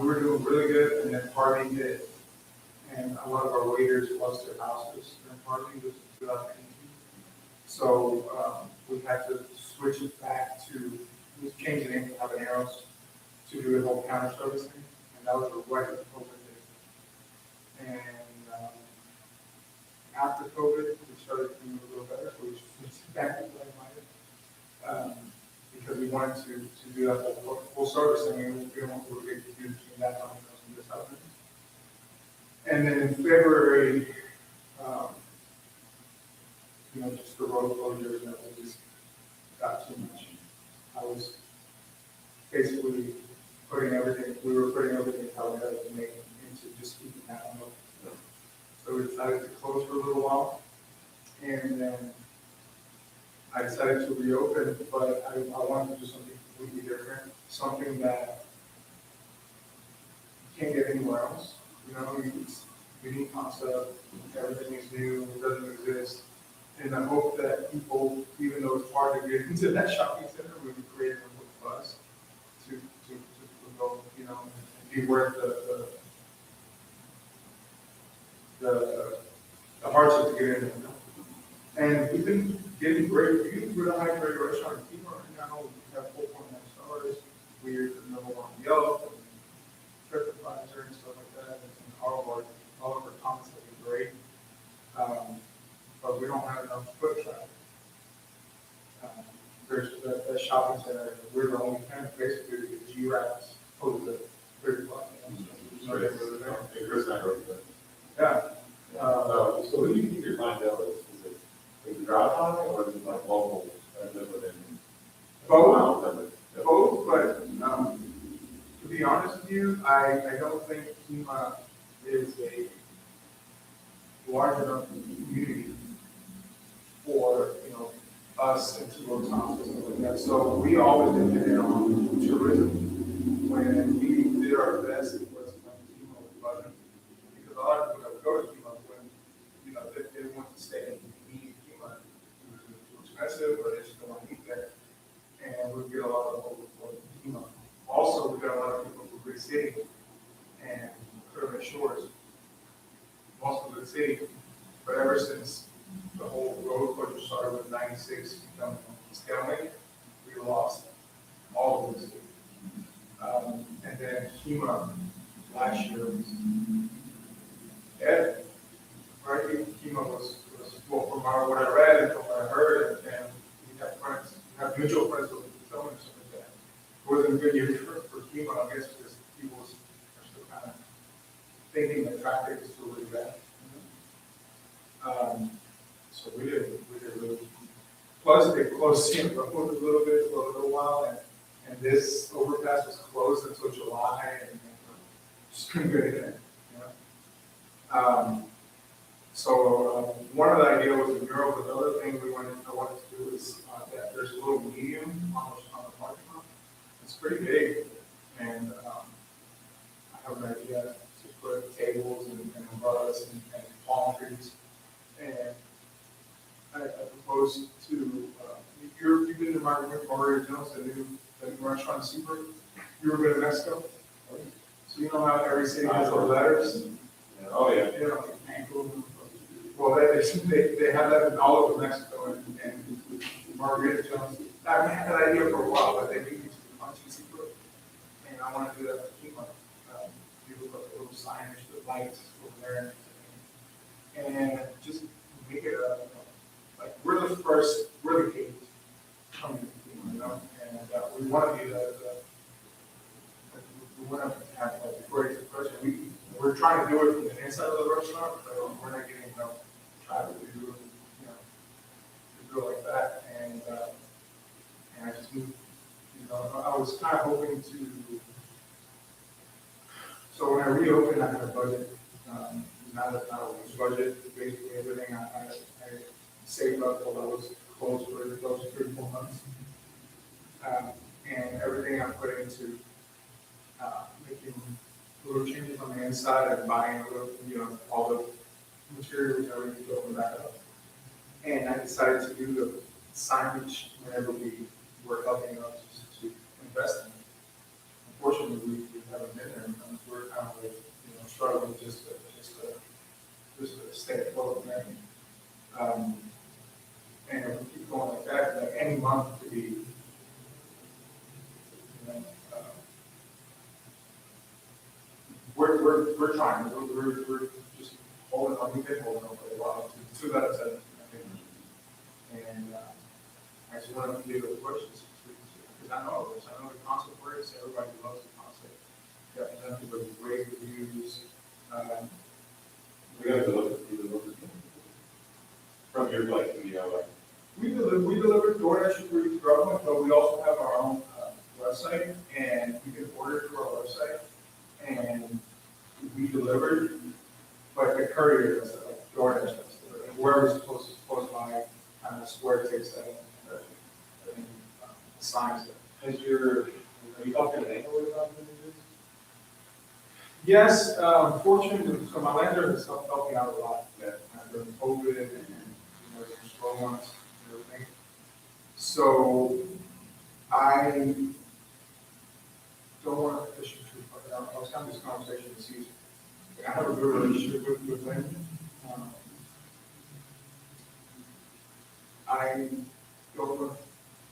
we were doing really good, and then party hit. And a lot of our waiters lost their houses during party, was 2018. So, we had to switch it back to, we changed the name to Habaneros to do the whole counter service thing, and that was right at the COVID days. And, after COVID, we started doing a little better, so we switched back to Fly because we wanted to do that whole full service thing, and we don't want to get confused between that time and this happening. And then in February, just the road closures and it just got too much. I was basically we were putting everything how we had to make into just keeping that on open. So we decided to close for a little while. And then I decided to reopen, but I wanted to do something completely different, something that you can't get anywhere else. It's unique concept, everything is new, it doesn't exist. And I hope that people, even though it's hard to get into that shopping center, we can create a little buzz to go, and be worth the hardship to get in. And we've been getting great reviews. We're a high-grade restaurant in Kima right now. We have 4.9 stars. We're the #1 Yelp, and TripAdvisor and stuff like shopping center, we're the only kind of basically the G-Raps over the 30 block. Chris and I wrote that. Yeah. So who do you think your clientele is it drive by or is it like local, live within? Both, but, to be honest with you, I don't think Kima is a large enough community for, us and two hotels and stuff like that. So we always depended on tourism. When we did our best, it was when Kima was buzzing. Because a lot of people that would go to Kima when, they didn't want to stay and eat Kima. It was too expensive or they just don't want to eat there. And we get a lot of local from Kima. Also, we got a lot of people from Great City and Pyramid Shores. Most of the city, but ever since the whole road closure started with 96 becoming stalemate, we lost all of the city. And then Kima last year was dead. Right? Kima was well, from what I read and from what I heard, and we have friends, we have mutual friends who tell me something like that. It wasn't a good year for Kima, I guess, because people are still kind of thinking that traffic is still really bad. So we did really. Plus, they closed the road a little bit for a little while, and this overpass was closed until July, and just couldn't get in. So one of the ideas was a mural, but the other thing I wanted to do is that there's a little medium on the parking lot. It's pretty big, and I have an idea to put tables and umbrellas and palm trees. And I proposed to, you've been to Mario Jones, the new restaurant Super. You ever been to Mexico? So you know how every city has their letters? Oh, yeah. Well, they have that in all over Mexico and Margarita Jones. I've had that idea for a while, but they beat me to the punch and Super. And I want to do that for Kima. Do a little signage with lights over there. And just make it like we're the kings coming to Kima, and we want to be we want to have like the greatest impression. We're trying to do it from the inside of the restaurant, but we're not getting enough traffic to do it, to do it like that. And I just moved, I was kind of hoping to. So when I reopened, I had a budget. Not a loose budget, basically everything I saved up while I was closed for those 3 or 4 months. And everything I put into making little changes on the inside and buying a little, all the materials and everything to open back up. And I decided to do the signage whenever we were helping us to invest in it. Unfortunately, we haven't been there, and we're kind of like, struggling just to stay afloat, man. And if we keep going like that, like any month could be, we're trying. We're just holding on. We've been holding on for a while. 2 out of 7, I think. And I just wanted to be able to push this because I know the concept works. Everybody loves the concept. Got nothing but great reviews. We got to look from your place, We deliver DoorDash through government, but we also have our own website, and you can order through our website, and we deliver, but the courier does it, like DoorDash does it, and wherever's close by, kind of square takes that, and assigns it. are you talking to anyone about this? Yes, fortunately, so my lender has helped me out a lot during COVID and slow months and everything. So I don't want to push it too far. I was having this conversation this season. I have a good relationship with them. I don't,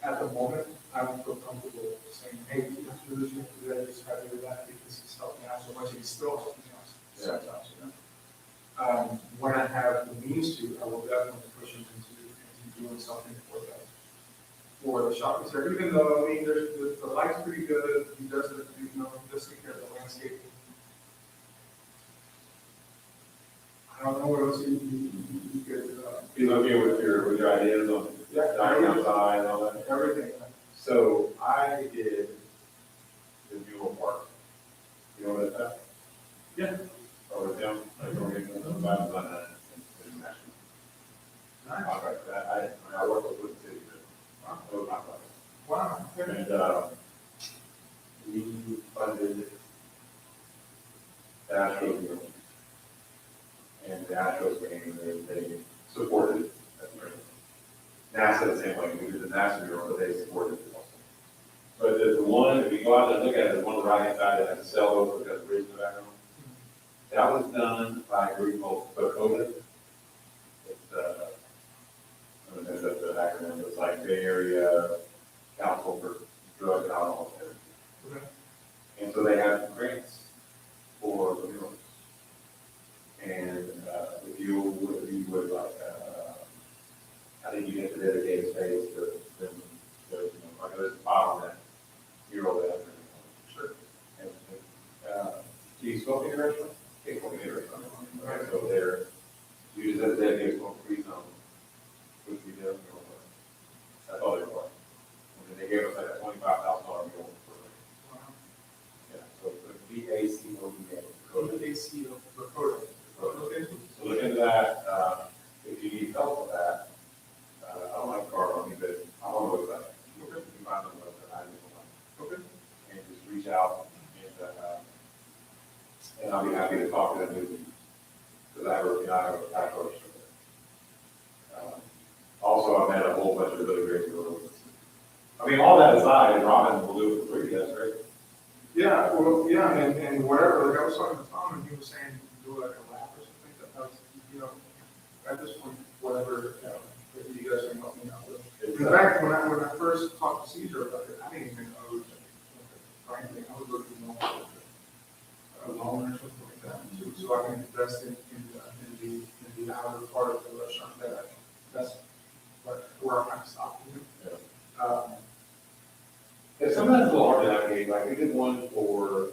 at the moment, I don't feel comfortable saying, hey, you have to do this, you have to do that, just have to do that, because he's helping me out so much, he's still helping me out sometimes, When I have the means to, I will definitely push him into doing something for the shopping center, even though, I mean, the light's pretty good, he does, just take care of the landscape. I don't know what else you could, Be looking with your ideas on dining outside and all that. everything. So I did the Mule Park. You know what that's? Yeah. Over town, like, over here, about that. Nice. I work with the city. That was my project. Wow. And, we funded the Astros game. And the Astros game, they supported it. That's great. NASA, the same way, we did the NASA mural, but they supported it also. But the one, if you go out and look at it, the one on the right hand side that has a cell over, got a bridge in the background. That was done by a group called COVID. It's, I don't know if that's the acronym, it's like Bay Area Council for Drug and Alcohol Care. Okay. And so they have grants for the murals. And, if you would like, I think you get to dedicate space to, like there's a file on that mural that. Sure. And, do you smoke in your restaurant? Can't smoke in your restaurant. Right, so there, you just have to dedicate smoke-free zone, which we did. That's all they were. And they gave us like a $25,000 bill for it. Yeah, so it's VACODA. So look into that, if you need help with that, I don't have a card on me, but I'm on the website. You can find them on the website, I just want. And just reach out and I'll be happy to talk to them with you. Because I have a tax register. Also, I've had a whole bunch of really great girls. I mean, all that aside, Robin will do it for free, that's great. Yeah, well, yeah, and whatever, like I was talking to Tom, and he was saying, do like a lap or something, that was, at this point, whatever, that you guys can help me out with. In fact, when I first talked to Caesar about it, I didn't even know it was like, anything, I was looking more for a loan or something like that, so I can invest in the outer part of the restaurant, that's where I'm at stop. Yeah, sometimes it's a little hard to navigate, like we did one for,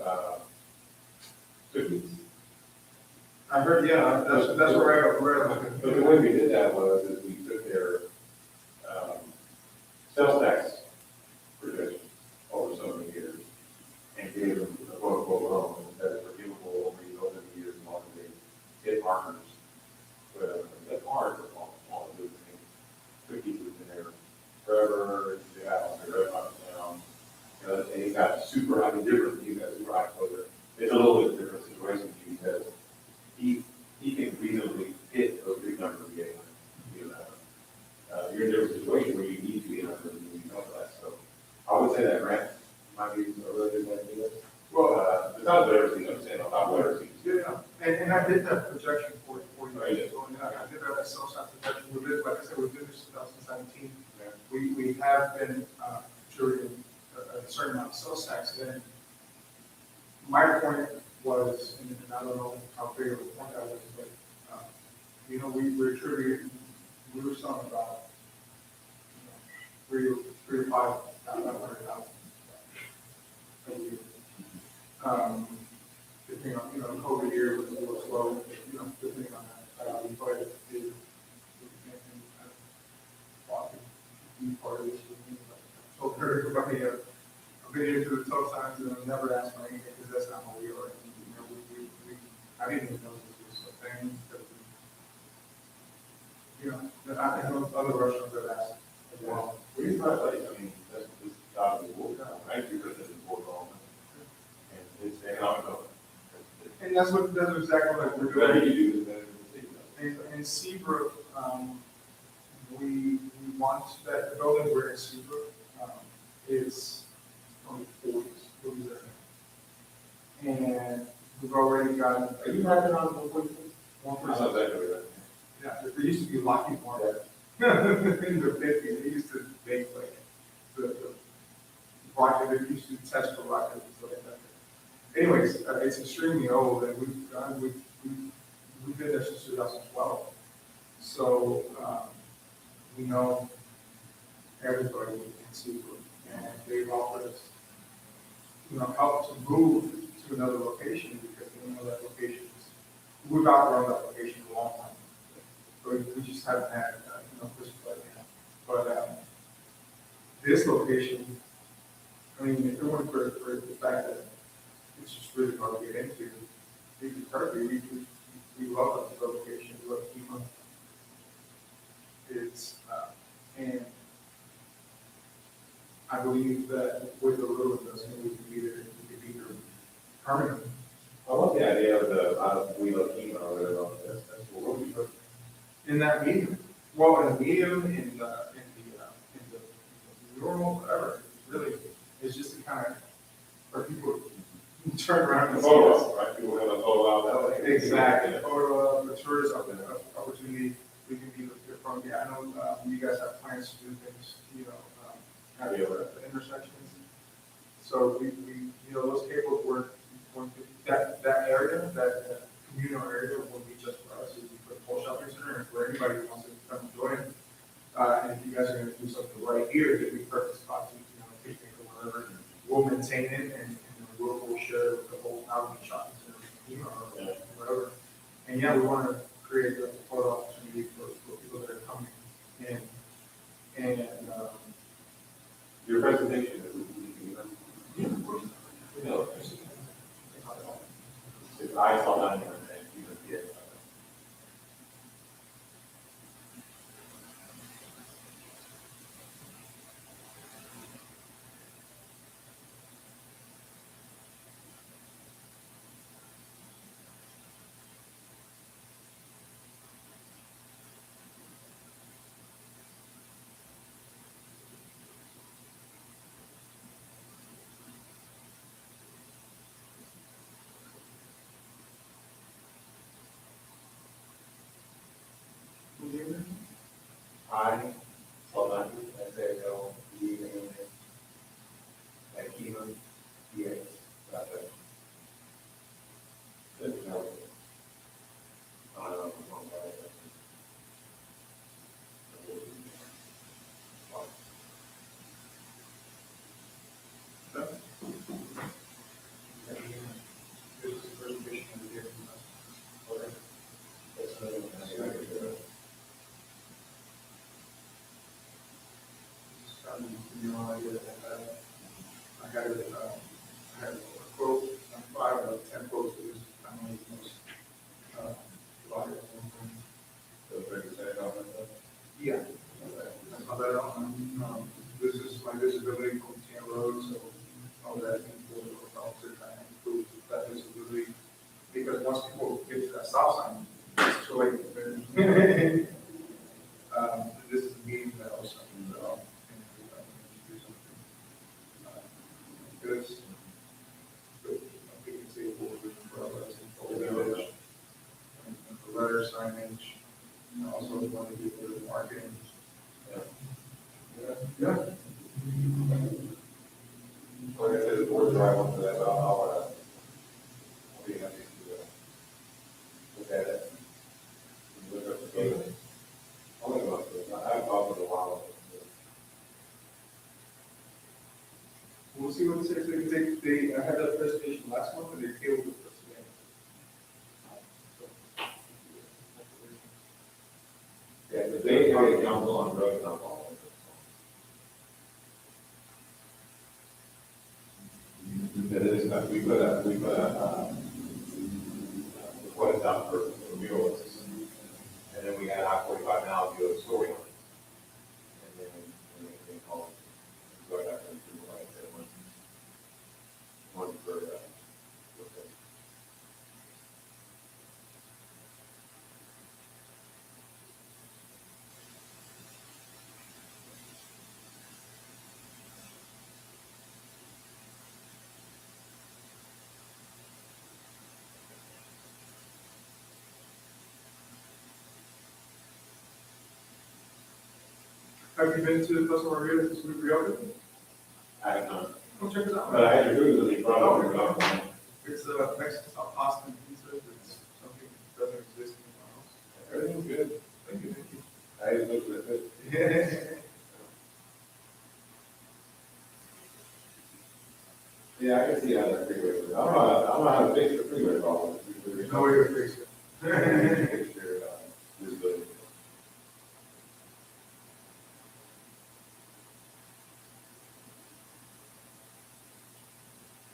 cookies. I heard, yeah, that's where I But the way we did that was, is we took their, sales tax projection over so many years and gave them a quote unquote loan that is forgivable over the years and long as they hit markers. But that's hard for small business. Cookies has been there forever, they're right down. And he's got super, I mean, different, he's got super high closer. It's a little bit different situation because he can reasonably hit those big numbers again. You're in a different situation where you need to get numbers and you know that. So I would say that grant might be a really good way to do it. Well, it's not better things, I'm saying, on top of better things. Yeah, and I did that projection for you. Right. So, I did that sales tax projection, we did, like I said, we did this in 2017. We have been, contributing a certain amount of sales tax, and my point was, and I don't know how big of a point that was, but, we were selling about, 3 to 5 $500,000 a year. Depending on, COVID year was a little slow, depending on that, but it did. Parties, so everybody, I've been into the tough times and I've never asked for anything because that's not how we are. I didn't even know this was a thing that, that I know other restaurants have asked as well. We try to, I mean, that's this job is work, 90% is work on. And it's economic. And that's exactly what we're The better doing. you do, the better the city does. In Seabrook, we want that the building we're in Seabrook, is only 40s there. And we've already gotten. Are you having on the point? One I'm not percent. exactly right. Yeah, there used to be Lockheed Martin. In the 50s, they used to make like the rocket, they used to test for rockets and stuff like that. Anyways, it's extremely old and we've been there since 2012. So, we know everybody in seafood. And they've offered us, help to move to another location because they know that location is, we've outgrown that location for a long time. But we just haven't had, this right now. But, this location, I mean, if it weren't for the fact that it's just really hard to get into, it'd be perfect. We love the location, we love Kima. It's, and I believe that with a little investment, we could be there permanently. I love the idea of the, we love chemo or whatever, that's what we put. In that medium, well, in the medium, in the rural, whatever, really, it's just to kind of, for people to turn around and The see photo us. op, right, people have a photo op, that way. Exactly, photo, the tourist opportunity, we can be the front, yeah, I know, you guys have plans to do things, at the intersections. So we, those cables were, that area, that communal area will be just for us, it'll be for the whole shopping center, and for anybody who wants to come join it. And if you guys are gonna do something right here, it'd be perfect spot to, picnic or whatever, we'll maintain it and we'll share the whole outreach shopping center, or whatever. And yeah, we wanna create a photo opportunity for people that are coming in. And, Your presentation is. No. I saw that and you can see it. I, Solana, S-A-L-E-A-N, at Kima, P-X, got that. Good, no. this is the presentation of the day. I had a quote, 5 out of 10 quotes, it was, I don't know, most, provided. Yeah. That's how that, this is my visibility from 10 roads, so all that, and also kind of improve that visibility. Because once people get to that stop sign, it's too late. This is a meeting that also, this, we can see what we're doing for others, and for letter signage, and also want to do a little marketing. Yeah. Like I said, the board's right on to that, but I'll be happy to, look at it. Look up the photos. I'll look about this, I haven't talked in a while. We'll see what it says. They had that presentation last month and they tabled it for today. Yeah, the day probably council on drugs, not all. That is, we put what it's out for murals. And then we had I-45 now do a story on it. And then we call it, go back and do like that one for, Have you been to the Festival Margarita since we reopened? I have not. Come check us out. But I had to Google it, brought up, It's Mexican South Austin pizza. It's something that doesn't exist anywhere else. everything's good. Thank you. I just looked at it. you have that freeway. I don't know how to fix the freeway problem. There's no way to fix it. Fix your, visibility.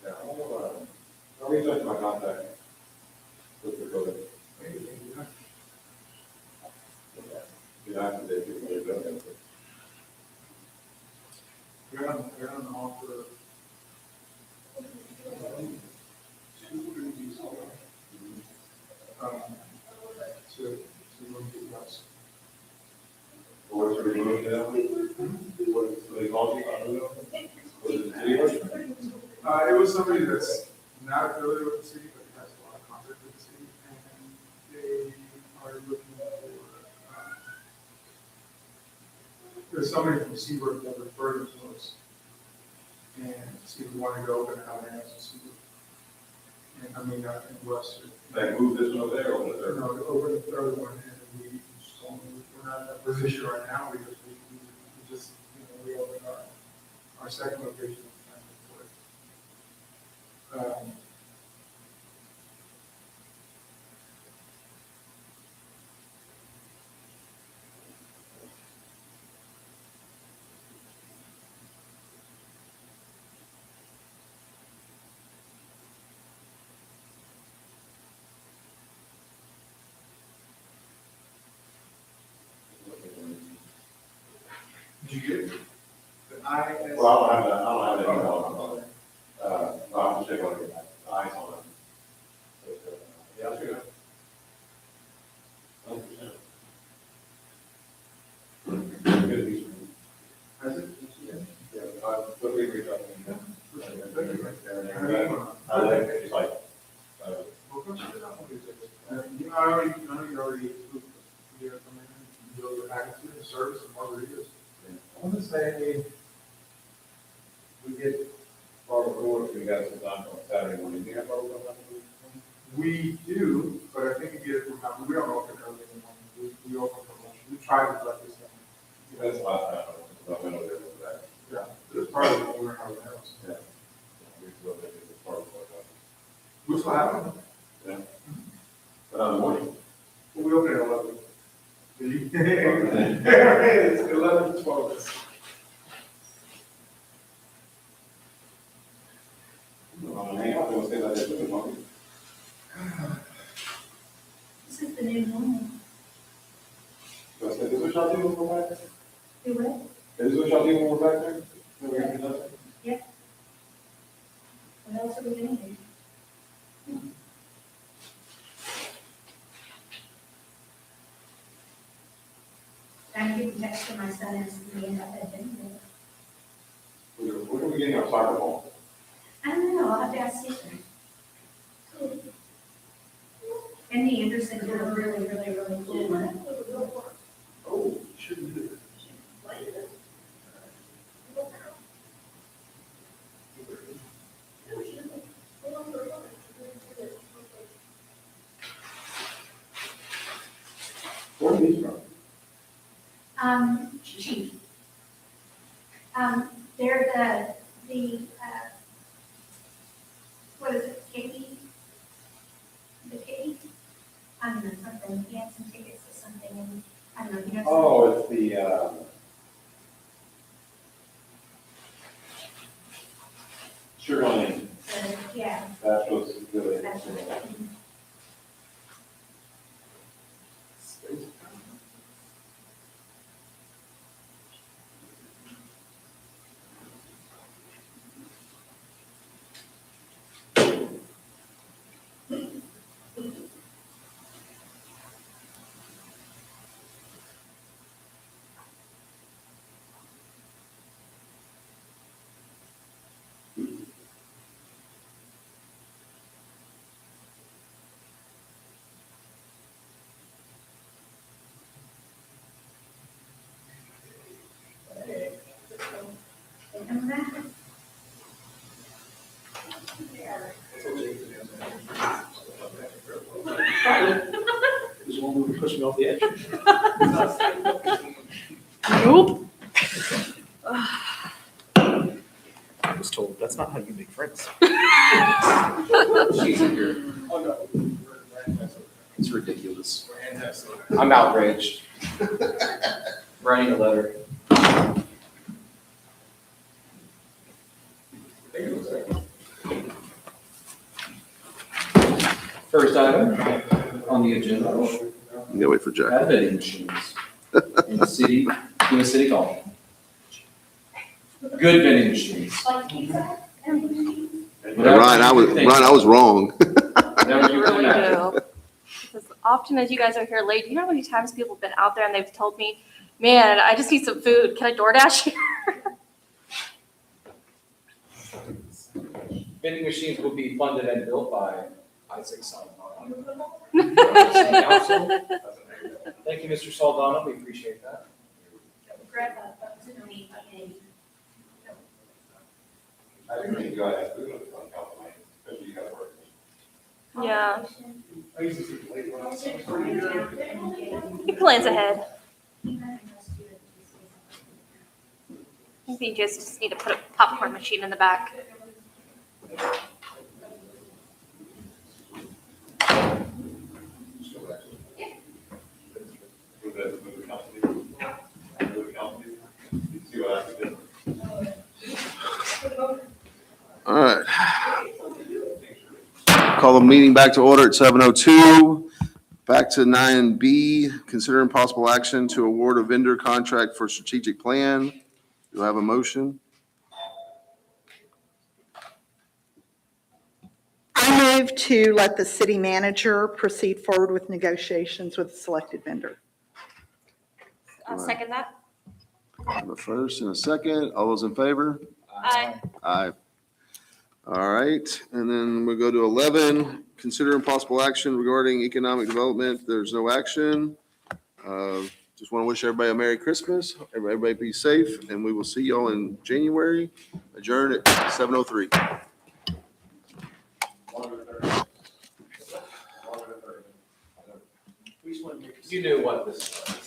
Yeah, I'll reach out to my contact. With the building. You have to take it when you're done. They're on offer. To look at us. What's the removal now? What they called you? Was it the city work? It was somebody that's not affiliated with the city, but has a lot of contact with the city, and they are looking for, there's somebody from Seabrook that referred them to us. And Seabrook wanted to open a house in Seabrook. And I mean, in West. They moved this one over there or was there? No, over the third one, and we just told them we're not in that position right now, because we just, we opened our second location. Did you get it? The IS? Well, I don't have that email on it. I'll have to check on it. Eyes on it. But, yeah, I'll check it out. 100%. Good piece for me. Has it? Yeah, but we reach out to them. It's like, Well, come check it out. I know you already approved the recommendation, you know, your package, the service and margaritas. I want to say we get barbacoa if we got some time on Saturday morning. Do you have barbacoa? We do, but I think you get it from, we don't open early in the morning, we open for lunch, we try to breakfast. That's the last time I went over there with that. Yeah, it's part of the owner house house. Yeah. We used to go there, it's barbacoa. We still have them, Yeah. But on the morning. but we open at 11. It's 11 to 12. Hang out, we'll say that there's a moment. This is the new normal. So I said, is what y'all do when we're back there? Do what? Is what y'all do when we're back there? When we're gonna do that? What else are we gonna do? I'm getting text from my son asking me about that dinner. When are we getting our soccer ball? I don't know, I'll have to ask Susan. Andy Anderson did a really, really, really cool one. Oh, shouldn't do Where are these from? Chief. They're what is it, Katie? The Katie? I don't know, something, he had some tickets to something, and I don't know, you know. Oh, it's the, Sugar Lane. Yeah. That's what's really. That's what- And that, Is one movie pushing off the edge? Nope. I was told, that's not how you make friends. It's ridiculous. We're anti-solar. I'm outraged. Writing a letter. First item on the agenda, You gotta wait for Jack. have vending machines in the city hall. Good vending machines. Like pizza, everything. Ryan, I was wrong. Whatever You you can really imagine. do. As often as you guys are here late, you know how many times people have been out there and they've told me, man, I just need some food. Can I DoorDash here? Vending machines will be funded and built by Isaac Saldana. Thank you, Mr. Saldana, we appreciate that. Grab a, to me, okay. I think you guys, we're gonna on council night, especially you guys work. Yeah, I used to see the late ones. he plans ahead. I think you just need to put a popcorn machine in the back. Move the council meeting. Move the council meeting. See what I can do. All right. Call the meeting back to order at 7:02. Back to 9B, consider possible action to award a vendor contract for strategic plan. Do I have a motion? I move to let the city manager proceed forward with negotiations with the selected vendor. I'll second that. I have a first and a second. All those in favor? Aye. Aye. All right, and then we'll go to 11, consider possible action regarding economic development. There's no action. Just want to wish everybody a Merry Christmas. Everybody be safe, and we will see y'all in January. Adjourn at 7:03. You knew what this was.